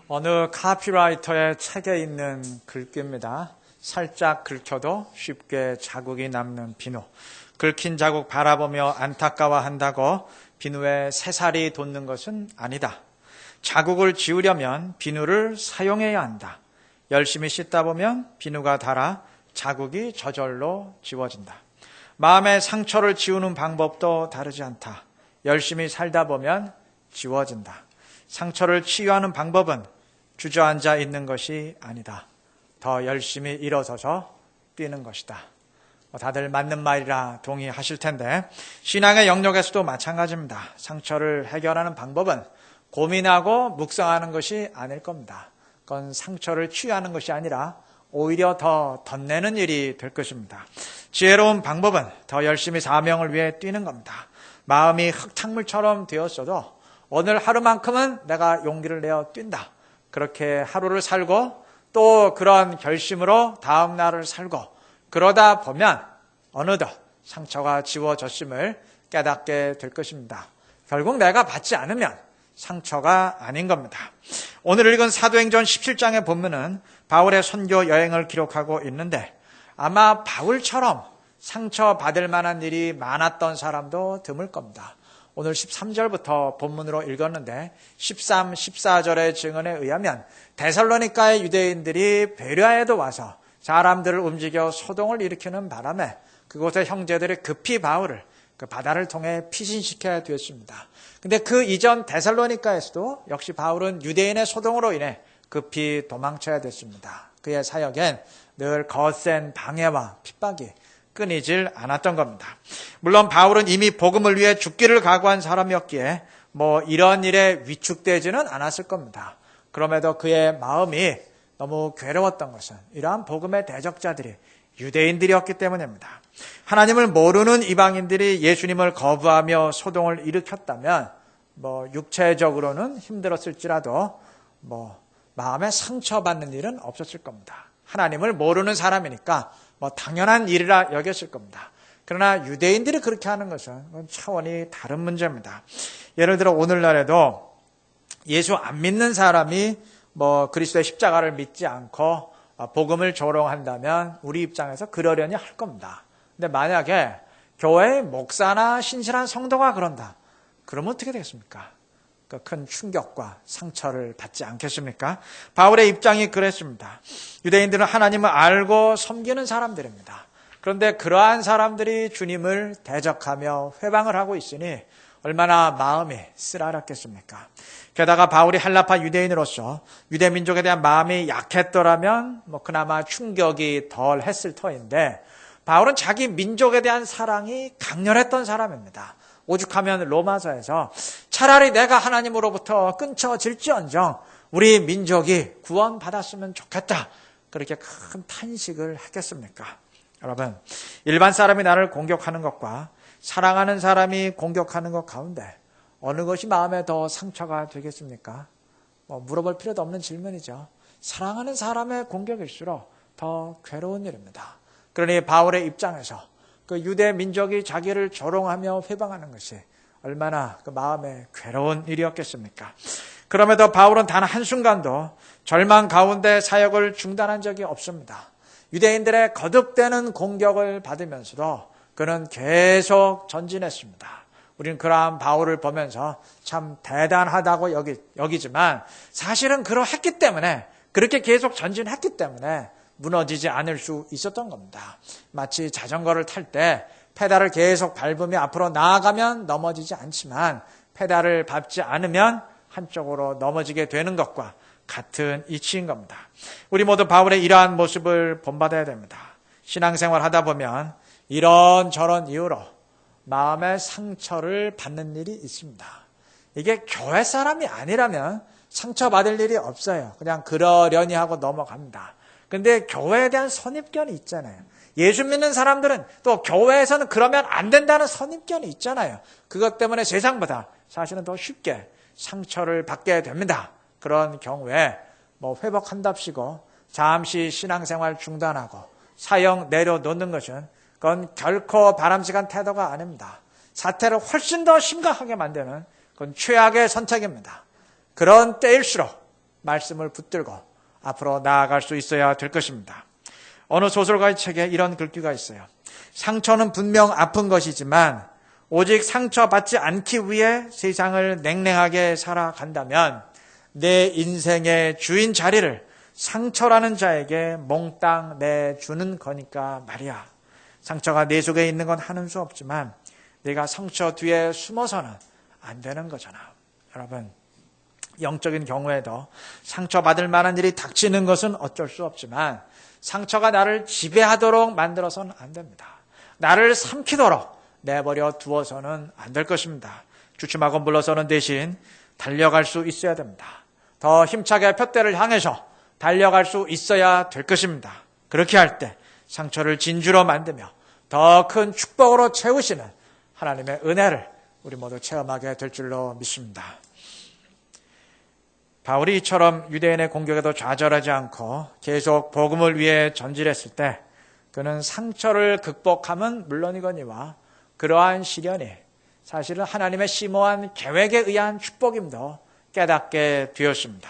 어느 카피라이터의 책에 있는 글귀입니다. 살짝 긁혀도 쉽게 자국이 남는 비누. 긁힌 자국 바라보며 안타까워한다고 비누에 새살이 돋는 것은 아니다. 자국을 지우려면 비누를 사용해야 한다. 열심히 씻다 보면 비누가 닳아 자국이 저절로 지워진다. 마음의 상처를 지우는 방법도 다르지 않다. 열심히 살다 보면 지워진다. 상처를 치유하는 방법은 주저앉아 있는 것이 아니다. 더 열심히 일어서서 뛰는 것이다. 다들 맞는 말이라 동의하실 텐데 신앙의 영역에서도 마찬가지입니다. 상처를 해결하는 방법은 고민하고 묵상하는 것이 아닐 겁니다. 그건 상처를 치유하는 것이 아니라 오히려 더 덧내는 일이 될 것입니다. 지혜로운 방법은 더 열심히 사명을 위해 뛰는 겁니다. 마음이 흙탕물처럼 되었어도 오늘 하루만큼은 내가 용기를 내어 뛴다. 그렇게 하루를 살고 또 그런 결심으로 다음 날을 살고 그러다 보면 어느덧 상처가 지워졌음을 깨닫게 될 것입니다. 결국 내가 받지 않으면 상처가 아닌 겁니다. 오늘 읽은 사도행전 17장에 보면은 바울의 선교 여행을 기록하고 있는데 아마 바울처럼 상처받을 만한 일이 많았던 사람도 드물 겁니다. 오늘 13절부터 본문으로 읽었는데 13, 14절의 증언에 의하면 데살로니가의 유대인들이 베레아에도 와서 사람들을 움직여 소동을 일으키는 바람에 그곳의 형제들이 급히 바울을 그 바다를 통해 피신시켜야 되었습니다. 근데 그 이전 데살로니가에서도 역시 바울은 유대인의 소동으로 인해 급히 도망쳐야 됐습니다. 그의 사역엔 늘 거센 방해와 핍박이 끊이질 않았던 겁니다. 물론 바울은 이미 복음을 위해 죽기를 각오한 사람이었기에 이런 일에 위축되지는 않았을 겁니다. 그럼에도 그의 마음이 너무 괴로웠던 것은 이러한 복음의 대적자들이 유대인들이었기 때문입니다. 하나님을 모르는 이방인들이 예수님을 거부하며 소동을 일으켰다면 육체적으로는 힘들었을지라도 마음에 상처받는 일은 없었을 겁니다. 하나님을 모르는 사람이니까 당연한 일이라 여겼을 겁니다. 그러나 유대인들이 그렇게 하는 것은 차원이 다른 문제입니다. 예를 들어 오늘날에도 예수 안 믿는 사람이 그리스도의 십자가를 믿지 않고 복음을 조롱한다면 우리 입장에서 그러려니 할 겁니다. 근데 만약에 교회의 목사나 신실한 성도가 그런다. 그러면 어떻게 되겠습니까? 그 큰 충격과 상처를 받지 않겠습니까? 바울의 입장이 그랬습니다. 유대인들은 하나님을 알고 섬기는 사람들입니다. 그런데 그러한 사람들이 주님을 대적하며 회방을 하고 있으니 얼마나 마음이 쓰라렸겠습니까? 게다가 바울이 한라파 유대인으로서 유대 민족에 대한 마음이 약했더라면 그나마 충격이 덜 했을 터인데 바울은 자기 민족에 대한 사랑이 강렬했던 사람입니다. 오죽하면 로마서에서 차라리 내가 하나님으로부터 끊쳐질지언정 우리 민족이 구원받았으면 좋겠다. 그렇게 큰 탄식을 했겠습니까? 여러분, 일반 사람이 나를 공격하는 것과 사랑하는 사람이 공격하는 것 가운데 어느 것이 마음에 더 상처가 되겠습니까? 물어볼 필요도 없는 질문이죠. 사랑하는 사람의 공격일수록 더 괴로운 일입니다. 그러니 바울의 입장에서 그 유대 민족이 자기를 조롱하며 회방하는 것이 얼마나 그 마음에 괴로운 일이었겠습니까? 그럼에도 바울은 단 한순간도 절망 가운데 사역을 중단한 적이 없습니다. 유대인들의 거듭되는 공격을 받으면서도 그는 계속 전진했습니다. 우리는 그러한 바울을 보면서 참 대단하다고 여기지만 사실은 그러했기 때문에 그렇게 계속 전진했기 때문에 무너지지 않을 수 있었던 겁니다. 마치 자전거를 탈 때 페달을 계속 밟으며 앞으로 나아가면 넘어지지 않지만 페달을 밟지 않으면 한쪽으로 넘어지게 되는 것과 같은 이치인 겁니다. 우리 모두 바울의 이러한 모습을 본받아야 됩니다. 신앙생활 하다 보면 이런저런 이유로 마음의 상처를 받는 일이 있습니다. 이게 교회 사람이 아니라면 상처받을 일이 없어요. 그냥 그러려니 하고 넘어갑니다. 근데 교회에 대한 선입견이 있잖아요. 예수 믿는 사람들은 또 교회에서는 그러면 안 된다는 선입견이 있잖아요. 그것 때문에 세상보다 사실은 더 쉽게 상처를 받게 됩니다. 그런 경우에 회복한답시고 잠시 신앙생활 중단하고 사형 내려놓는 것은 그건 결코 바람직한 태도가 아닙니다. 사태를 훨씬 더 심각하게 만드는 그건 최악의 선택입니다. 그런 때일수록 말씀을 붙들고 앞으로 나아갈 수 있어야 될 것입니다. 어느 소설가의 책에 이런 글귀가 있어요. 상처는 분명 아픈 것이지만 오직 상처받지 않기 위해 세상을 냉랭하게 살아간다면 내 인생의 주인 자리를 상처라는 자에게 몽땅 내주는 거니까 말이야. 상처가 내 속에 있는 건 하는 수 없지만 내가 상처 뒤에 숨어서는 안 되는 거잖아. 여러분, 영적인 경우에도 상처받을 만한 일이 닥치는 것은 어쩔 수 없지만 상처가 나를 지배하도록 만들어서는 안 됩니다. 나를 삼키도록 내버려 두어서는 안 될 것입니다. 주춤하고 물러서는 대신 달려갈 수 있어야 됩니다. 더 힘차게 푯대를 향해서 달려갈 수 있어야 될 것입니다. 그렇게 할 때 상처를 진주로 만들며 더 큰 축복으로 채우시는 하나님의 은혜를 우리 모두 체험하게 될 줄로 믿습니다. 바울이 이처럼 유대인의 공격에도 좌절하지 않고 계속 복음을 위해 전진했을 때 그는 상처를 극복함은 물론이거니와 그러한 시련이 사실은 하나님의 심오한 계획에 의한 축복임도 깨닫게 되었습니다.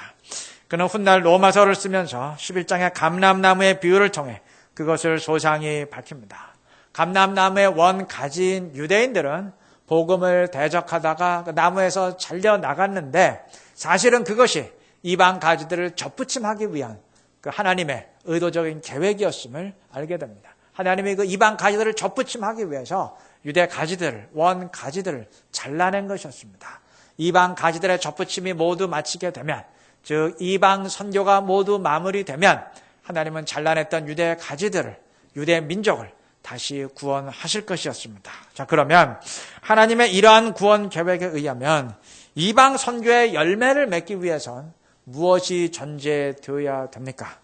그는 훗날 로마서를 쓰면서 11장의 감람나무의 비유를 통해 그것을 소상히 밝힙니다. 감람나무의 원 가지인 유대인들은 복음을 대적하다가 그 나무에서 잘려 나갔는데 사실은 그것이 이방 가지들을 접붙임하기 위한 그 하나님의 의도적인 계획이었음을 알게 됩니다. 하나님이 그 이방 가지들을 접붙임하기 위해서 유대 가지들을, 원 가지들을 잘라낸 것이었습니다. 이방 가지들의 접붙임이 모두 마치게 되면, 즉 이방 선교가 모두 마무리되면 하나님은 잘라냈던 유대 가지들을, 유대 민족을 다시 구원하실 것이었습니다. 자, 그러면 하나님의 이러한 구원 계획에 의하면 이방 선교의 열매를 맺기 위해선 무엇이 전제되어야 됩니까?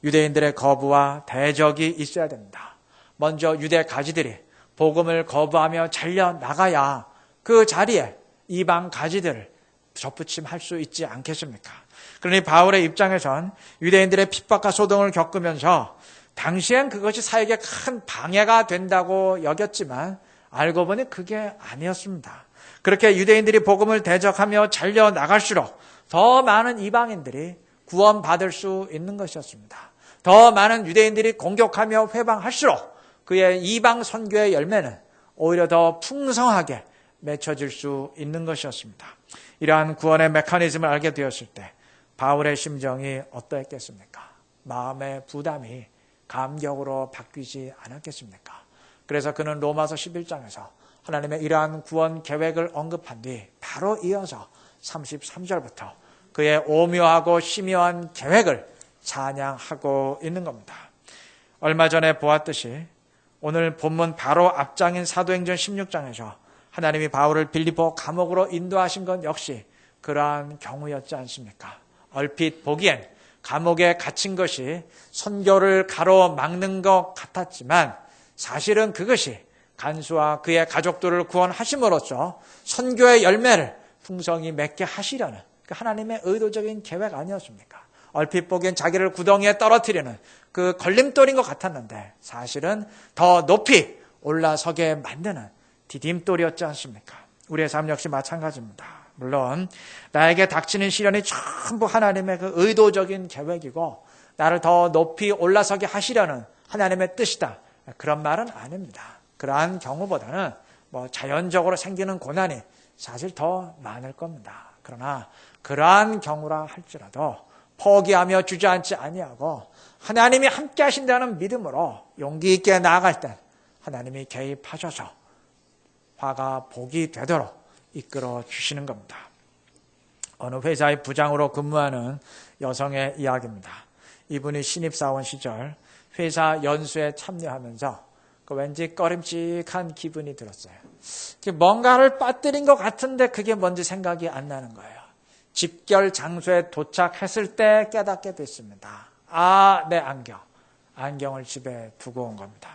유대인들의 거부와 대적이 있어야 됩니다. 먼저 유대 가지들이 복음을 거부하며 잘려 나가야 그 자리에 이방 가지들을 접붙임할 수 있지 않겠습니까? 그러니 바울의 입장에선 유대인들의 핍박과 소동을 겪으면서 당시엔 그것이 사역에 큰 방해가 된다고 여겼지만 알고 보니 그게 아니었습니다. 그렇게 유대인들이 복음을 대적하며 잘려 나갈수록 더 많은 이방인들이 구원받을 수 있는 것이었습니다. 더 많은 유대인들이 공격하며 회방할수록 그의 이방 선교의 열매는 오히려 더 풍성하게 맺혀질 수 있는 것이었습니다. 이러한 구원의 메커니즘을 알게 되었을 때 바울의 심정이 어떠했겠습니까? 마음의 부담이 감격으로 바뀌지 않았겠습니까? 그래서 그는 로마서 11장에서 하나님의 이러한 구원 계획을 언급한 뒤 바로 이어서 33절부터 그의 오묘하고 심오한 계획을 찬양하고 있는 겁니다. 얼마 전에 보았듯이 오늘 본문 바로 앞장인 사도행전 16장에서 하나님이 바울을 빌립보 감옥으로 인도하신 건 역시 그러한 경우였지 않습니까? 얼핏 보기엔 감옥에 갇힌 것이 선교를 가로막는 것 같았지만 사실은 그것이 간수와 그의 가족들을 구원하심으로써 선교의 열매를 풍성히 맺게 하시려는 그 하나님의 의도적인 계획 아니었습니까? 얼핏 보기엔 자기를 구덩이에 떨어뜨리는 그 걸림돌인 것 같았는데 사실은 더 높이 올라서게 만드는 디딤돌이었지 않습니까? 우리의 삶 역시 마찬가지입니다. 물론 나에게 닥치는 시련이 전부 하나님의 그 의도적인 계획이고 나를 더 높이 올라서게 하시려는 하나님의 뜻이다. 그런 말은 아닙니다. 그러한 경우보다는 자연적으로 생기는 고난이 사실 더 많을 겁니다. 그러나 그러한 경우라 할지라도 포기하며 주저앉지 아니하고 하나님이 함께 하신다는 믿음으로 용기 있게 나아갈 때 하나님이 개입하셔서 화가 복이 되도록 이끌어 주시는 겁니다. 어느 회사의 부장으로 근무하는 여성의 이야기입니다. 이분이 신입사원 시절 회사 연수에 참여하면서 왠지 꺼림칙한 기분이 들었어요. 뭔가를 빠뜨린 것 같은데 그게 뭔지 생각이 안 나는 거예요. 집결 장소에 도착했을 때 깨닫게 됐습니다. 내 안경을 집에 두고 온 겁니다.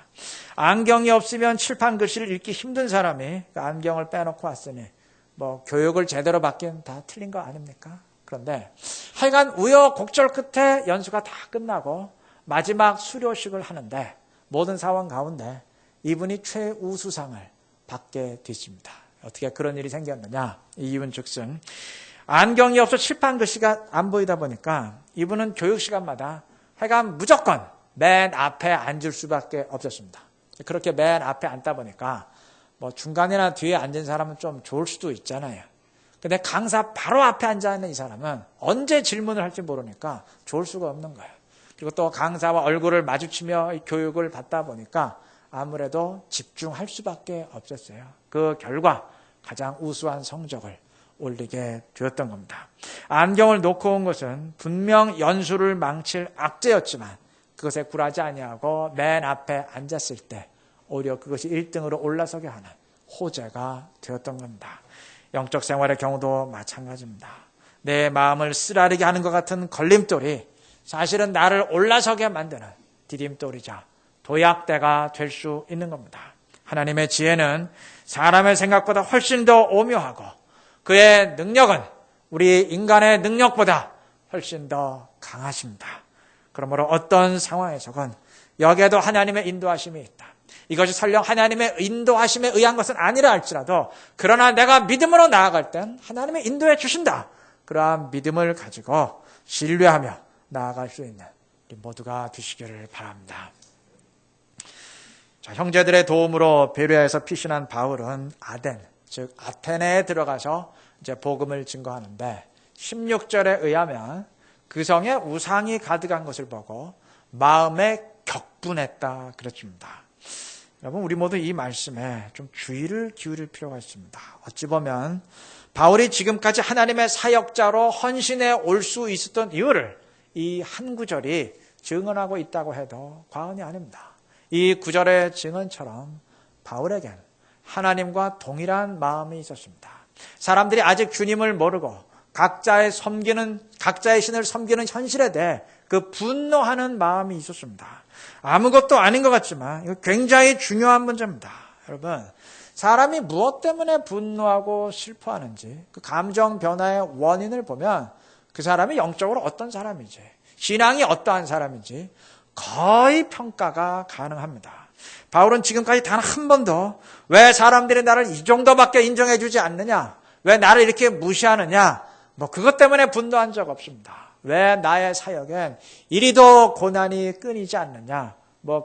안경이 없으면 칠판 글씨를 읽기 힘든 사람이 그 안경을 빼놓고 왔으니 교육을 제대로 받기엔 다 틀린 거 아닙니까? 그런데 하여간 우여곡절 끝에 연수가 다 끝나고 마지막 수료식을 하는데 모든 상황 가운데 이분이 최우수상을 받게 됐습니다. 어떻게 그런 일이 생겼느냐? 이 이유는 즉슨 안경이 없어 칠판 글씨가 안 보이다 보니까 이분은 교육 시간마다 하여간 무조건 맨 앞에 앉을 수밖에 없었습니다. 그렇게 맨 앞에 앉다 보니까 뭐 중간이나 뒤에 앉은 사람은 좀 좋을 수도 있잖아요. 근데 강사 바로 앞에 앉아있는 이 사람은 언제 질문을 할지 모르니까 좋을 수가 없는 거예요. 그리고 또 강사와 얼굴을 마주치며 교육을 받다 보니까 아무래도 집중할 수밖에 없었어요. 그 결과 가장 우수한 성적을 올리게 되었던 겁니다. 안경을 놓고 온 것은 분명 연수를 망칠 악재였지만 그것에 굴하지 아니하고 맨 앞에 앉았을 때 오히려 그것이 1등으로 올라서게 하는 호재가 되었던 겁니다. 영적 생활의 경우도 마찬가지입니다. 내 마음을 쓰라리게 하는 것 같은 걸림돌이 사실은 나를 올라서게 만드는 디딤돌이자 도약대가 될 수 있는 겁니다. 하나님의 지혜는 사람의 생각보다 훨씬 더 오묘하고 그의 능력은 우리 인간의 능력보다 훨씬 더 강하십니다. 그러므로 어떤 상황에서건 여기에도 하나님의 인도하심이 있다. 이것이 설령 하나님의 인도하심에 의한 것은 아니라 할지라도 그러나 내가 믿음으로 나아갈 땐 하나님의 인도해 주신다. 그러한 믿음을 가지고 신뢰하며 나아갈 수 있는 우리 모두가 되시기를 바랍니다. 자, 형제들의 도움으로 베레아에서 피신한 바울은 아덴, 즉 아테네에 들어가서 이제 복음을 증거하는데 16절에 의하면 그 성에 우상이 가득한 것을 보고 마음에 격분했다 그랬습니다. 여러분, 우리 모두 이 말씀에 좀 주의를 기울일 필요가 있습니다. 어찌 보면 바울이 지금까지 하나님의 사역자로 헌신해 올 수 있었던 이유를 이 한 구절이 증언하고 있다고 해도 과언이 아닙니다. 이 구절의 증언처럼 바울에겐 하나님과 동일한 마음이 있었습니다. 사람들이 아직 주님을 모르고 각자의 신을 섬기는 현실에 대해 그 분노하는 마음이 있었습니다. 아무것도 아닌 것 같지만 이거 굉장히 중요한 문제입니다. 여러분, 사람이 무엇 때문에 분노하고 슬퍼하는지 그 감정 변화의 원인을 보면 그 사람이 영적으로 어떤 사람인지, 신앙이 어떠한 사람인지 거의 평가가 가능합니다. 바울은 지금까지 단 한 번도 왜 사람들이 나를 이 정도밖에 인정해 주지 않느냐, 왜 나를 이렇게 무시하느냐, 그것 때문에 분노한 적 없습니다. 왜 나의 사역엔 이리도 고난이 끊이지 않느냐,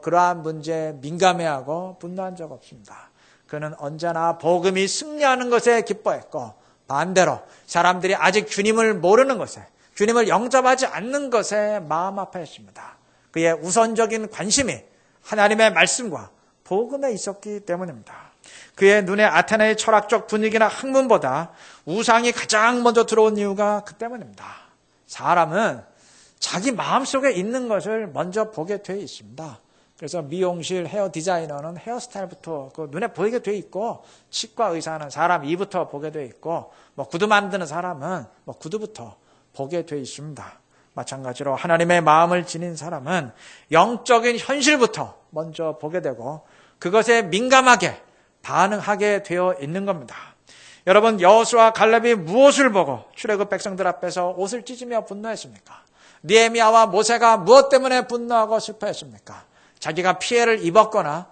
그러한 문제에 민감해하고 분노한 적 없습니다. 그는 언제나 복음이 승리하는 것에 기뻐했고 반대로 사람들이 아직 주님을 모르는 것에, 주님을 영접하지 않는 것에 마음 아파했습니다. 그의 우선적인 관심이 하나님의 말씀과 복음에 있었기 때문입니다. 그의 눈에 아테네의 철학적 분위기나 학문보다 우상이 가장 먼저 들어온 이유가 그 때문입니다. 사람은 자기 마음속에 있는 것을 먼저 보게 되어 있습니다. 그래서 미용실 헤어 디자이너는 헤어스타일부터 그 눈에 보이게 되어 있고, 치과 의사는 사람 이부터 보게 되어 있고, 구두 만드는 사람은 구두부터 보게 되어 있습니다. 마찬가지로 하나님의 마음을 지닌 사람은 영적인 현실부터 먼저 보게 되고 그것에 민감하게 반응하게 되어 있는 겁니다. 여러분, 여호수아 갈렙이 무엇을 보고 출애굽 백성들 앞에서 옷을 찢으며 분노했습니까? 느헤미야와 모세가 무엇 때문에 분노하고 슬퍼했습니까? 자기가 피해를 입었거나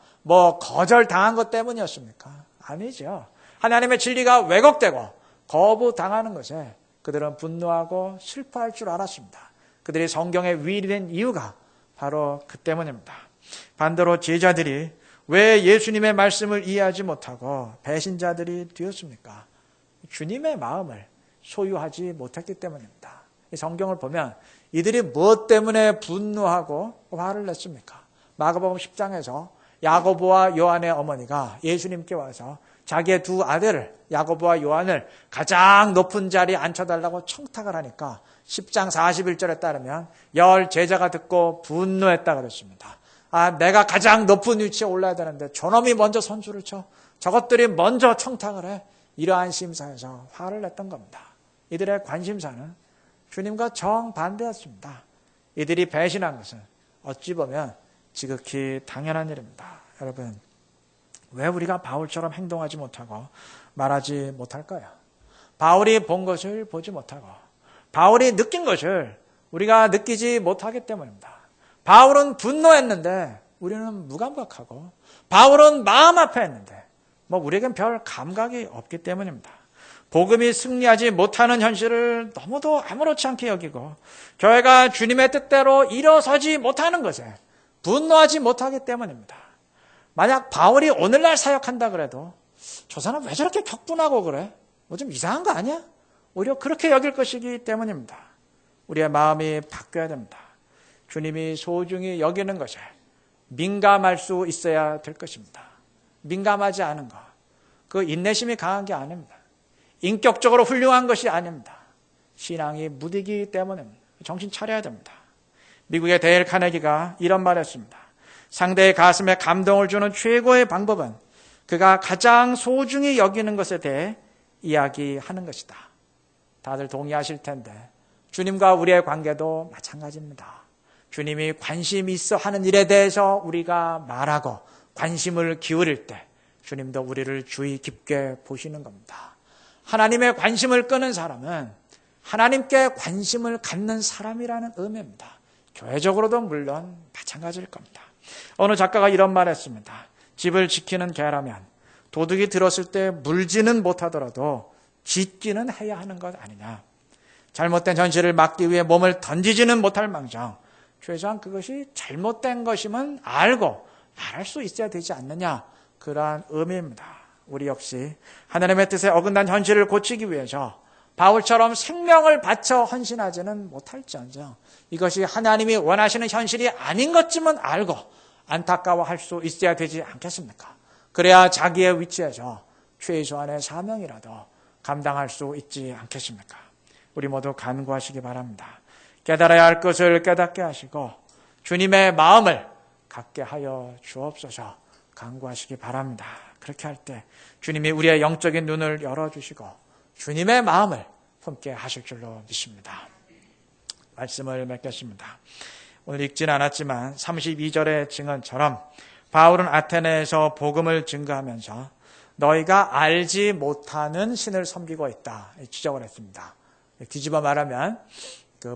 거절당한 것 때문이었습니까? 아니죠. 하나님의 진리가 왜곡되고 거부당하는 것에 그들은 분노하고 슬퍼할 줄 알았습니다. 그들이 성경에 위임된 이유가 바로 그 때문입니다. 반대로 제자들이 왜 예수님의 말씀을 이해하지 못하고 배신자들이 되었습니까? 주님의 마음을 소유하지 못했기 때문입니다. 이 성경을 보면 이들이 무엇 때문에 분노하고 화를 냈습니까? 마가복음 10장에서 야고보와 요한의 어머니가 예수님께 와서 자기의 두 아들을, 야고보와 요한을 가장 높은 자리에 앉혀달라고 청탁을 하니까 10장 41절에 따르면 열 제자가 듣고 분노했다 그랬습니다. 내가 가장 높은 위치에 올라야 되는데 저놈이 먼저 선수를 쳐. 저것들이 먼저 청탁을 해. 이러한 심사에서 화를 냈던 겁니다. 이들의 관심사는 주님과 정반대였습니다. 이들이 배신한 것은 어찌 보면 지극히 당연한 일입니다. 여러분, 왜 우리가 바울처럼 행동하지 못하고 말하지 못할까요? 바울이 본 것을 보지 못하고 바울이 느낀 것을 우리가 느끼지 못하기 때문입니다. 바울은 분노했는데 우리는 무감각하고 바울은 마음 아파했는데 우리에겐 별 감각이 없기 때문입니다. 복음이 승리하지 못하는 현실을 너무도 아무렇지 않게 여기고 교회가 주님의 뜻대로 일어서지 못하는 것에 분노하지 못하기 때문입니다. 만약 바울이 오늘날 사역한다 그래도 저 사람 왜 저렇게 격분하고 그래? 뭐 좀 이상한 거 아니야? 오히려 그렇게 여길 것이기 때문입니다. 우리의 마음이 바뀌어야 됩니다. 주님이 소중히 여기는 것에 민감할 수 있어야 될 것입니다. 민감하지 않은 것, 그 인내심이 강한 게 아닙니다. 인격적으로 훌륭한 것이 아닙니다. 신앙이 무디기 때문에 정신 차려야 됩니다. 미국의 데일 카네기가 이런 말을 했습니다. 상대의 가슴에 감동을 주는 최고의 방법은 그가 가장 소중히 여기는 것에 대해 이야기하는 것이다. 다들 동의하실 텐데 주님과 우리의 관계도 마찬가지입니다. 주님이 관심 있어 하는 일에 대해서 우리가 말하고 관심을 기울일 때 주님도 우리를 주의 깊게 보시는 겁니다. 하나님의 관심을 끄는 사람은 하나님께 관심을 갖는 사람이라는 의미입니다. 교회적으로도 물론 마찬가지일 겁니다. 어느 작가가 이런 말을 했습니다. 집을 지키는 개라면 도둑이 들었을 때 물지는 못하더라도 짖기는 해야 하는 것 아니냐. 잘못된 현실을 막기 위해 몸을 던지지는 못할 망정 최소한 그것이 잘못된 것임은 알고 말할 수 있어야 되지 않느냐. 그러한 의미입니다. 우리 역시 하나님의 뜻에 어긋난 현실을 고치기 위해서 바울처럼 생명을 바쳐 헌신하지는 못할지언정 이것이 하나님이 원하시는 현실이 아닌 것쯤은 알고 안타까워할 수 있어야 되지 않겠습니까? 그래야 자기의 위치에서 최소한의 사명이라도 감당할 수 있지 않겠습니까? 우리 모두 간구하시기 바랍니다. 깨달아야 할 것을 깨닫게 하시고 주님의 마음을 갖게 하여 주옵소서. 간구하시기 바랍니다. 그렇게 할 때 주님이 우리의 영적인 눈을 열어주시고 주님의 마음을 품게 하실 줄로 믿습니다. 말씀을 맺겠습니다. 오늘 읽지는 않았지만 32절의 증언처럼 바울은 아테네에서 복음을 증거하면서 너희가 알지 못하는 신을 섬기고 있다 지적을 했습니다. 뒤집어 말하면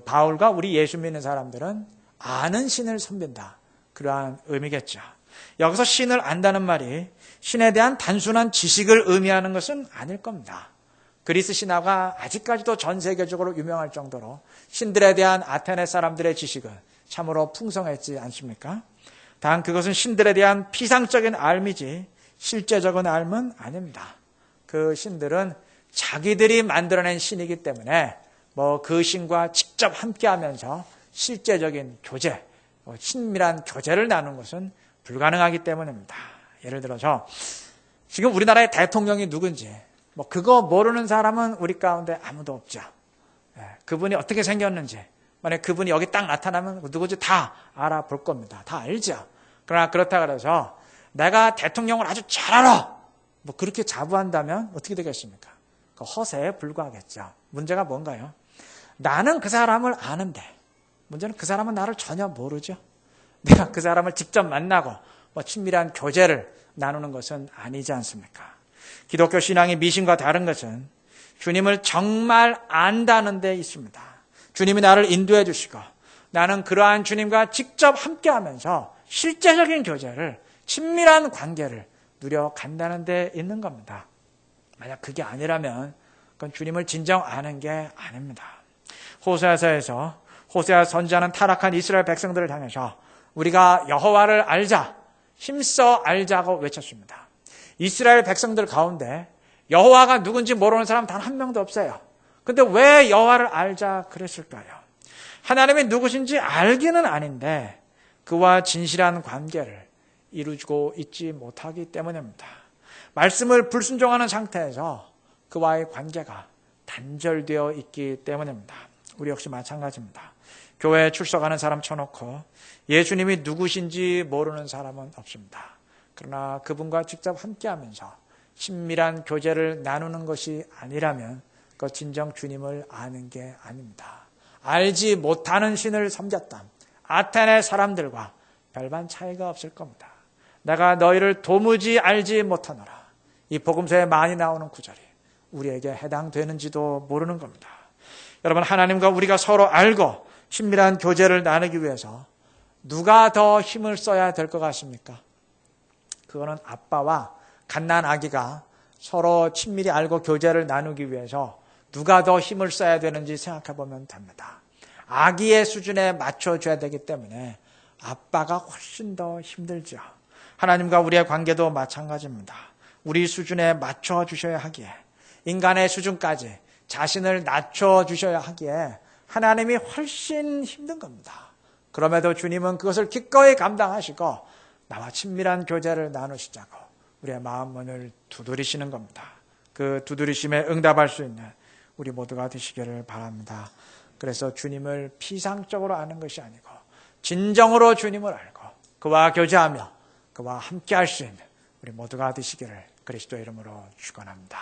바울과 우리 예수 믿는 사람들은 아는 신을 섬긴다. 그러한 의미겠죠. 여기서 신을 안다는 말이 신에 대한 단순한 지식을 의미하는 것은 아닐 겁니다. 그리스 신화가 아직까지도 전 세계적으로 유명할 정도로 신들에 대한 아테네 사람들의 지식은 참으로 풍성했지 않습니까? 단 그것은 신들에 대한 피상적인 알미지 실제적인 알은 아닙니다. 그 신들은 자기들이 만들어낸 신이기 때문에 그 신과 직접 함께하면서 실제적인 교제, 친밀한 교제를 나누는 것은 불가능하기 때문입니다. 예를 들어서 지금 우리나라의 대통령이 누군지 그거 모르는 사람은 우리 가운데 아무도 없죠. 그분이 어떻게 생겼는지 만약 그분이 여기 딱 나타나면 누구지 다 알아볼 겁니다. 다 알죠. 그러나 그렇다 그래서 내가 대통령을 아주 잘 알아 그렇게 자부한다면 어떻게 되겠습니까? 허세에 불과하겠죠. 문제가 뭔가요? 나는 그 사람을 아는데 문제는 그 사람은 나를 전혀 모르죠. 내가 그 사람을 직접 만나고 친밀한 교제를 나누는 것은 아니지 않습니까? 기독교 신앙의 미신과 다른 것은 주님을 정말 안다는 데 있습니다. 주님이 나를 인도해 주시고 나는 그러한 주님과 직접 함께하면서 실제적인 교제를 친밀한 관계를 누려간다는 데 있는 겁니다. 만약 그게 아니라면 그건 주님을 진정 아는 게 아닙니다. 호세아서에서 호세아 선지자는 타락한 이스라엘 백성들을 향해서 우리가 여호와를 알자, 힘써 알자고 외쳤습니다. 이스라엘 백성들 가운데 여호와가 누군지 모르는 사람 단 한 명도 없어요. 근데 왜 여호와를 알자 그랬을까요? 하나님이 누구신지 알기는 아닌데 그와 진실한 관계를 이루고 있지 못하기 때문입니다. 말씀을 불순종하는 상태에서 그와의 관계가 단절되어 있기 때문입니다. 우리 역시 마찬가지입니다. 교회에 출석하는 사람 쳐놓고 예수님이 누구신지 모르는 사람은 없습니다. 그러나 그분과 직접 함께하면서 친밀한 교제를 나누는 것이 아니라면 그 진정 주님을 아는 게 아닙니다. 알지 못하는 신을 섬겼던 아테네 사람들과 별반 차이가 없을 겁니다. 내가 너희를 도무지 알지 못하노라. 이 복음서에 많이 나오는 구절이 우리에게 해당되는지도 모르는 겁니다. 여러분, 하나님과 우리가 서로 알고 친밀한 교제를 나누기 위해서 누가 더 힘을 써야 될 것 같습니까? 그거는 아빠와 갓난 아기가 서로 친밀히 알고 교제를 나누기 위해서 누가 더 힘을 써야 되는지 생각해 보면 됩니다. 아기의 수준에 맞춰줘야 되기 때문에 아빠가 훨씬 더 힘들죠. 하나님과 우리의 관계도 마찬가지입니다. 우리 수준에 맞춰주셔야 하기에, 인간의 수준까지 자신을 낮춰주셔야 하기에 하나님이 훨씬 힘든 겁니다. 그럼에도 주님은 그것을 기꺼이 감당하시고 나와 친밀한 교제를 나누시자고 우리의 마음 문을 두드리시는 겁니다. 그 두드리심에 응답할 수 있는 우리 모두가 되시기를 바랍니다. 그래서 주님을 피상적으로 아는 것이 아니고 진정으로 주님을 알고 그와 교제하며 그와 함께 할 수 있는 우리 모두가 되시기를 그리스도의 이름으로 축원합니다.